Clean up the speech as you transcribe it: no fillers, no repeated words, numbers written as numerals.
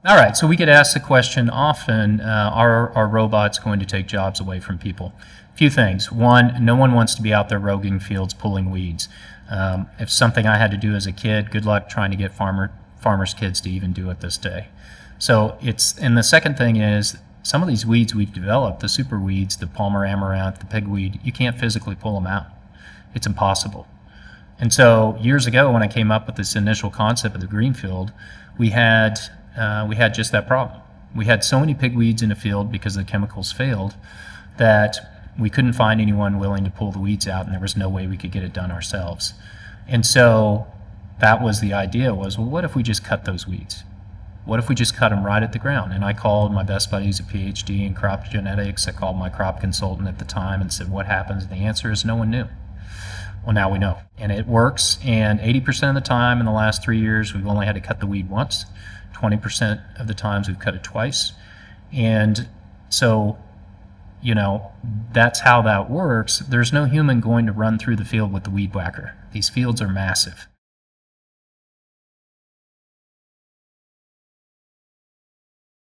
All right, so we get asked the question often, are robots going to take jobs away from people? A few things. One, no one wants to be out there roguing fields pulling weeds. If something I had to do as a kid, good luck trying to get farmers' kids to even do it this day. And the second thing is, some of these weeds we've developed, the super weeds, the Palmer amaranth, the pigweed, you can't physically pull them out. It's impossible. And so years ago, when I came up with this initial concept of the Greenfield, we had just that problem. We had so many pigweeds in the field because the chemicals failed that we couldn't find anyone willing to pull the weeds out, and there was no way we could get it done ourselves. And so that was the idea, was, well, what if we just cut those weeds? What if we just cut them right at the ground? And I called my best buddy, who's a PhD in crop genetics. I called my crop consultant at the time and said, what happens? And the answer is no one knew. Well, now we know. And it works, and 80% of the time in the last 3 years, we've only had to cut the weed once. 20% of the times we've cut it twice. And so, that's how that works. There's no human going to run through the field with the weed whacker. These fields are massive.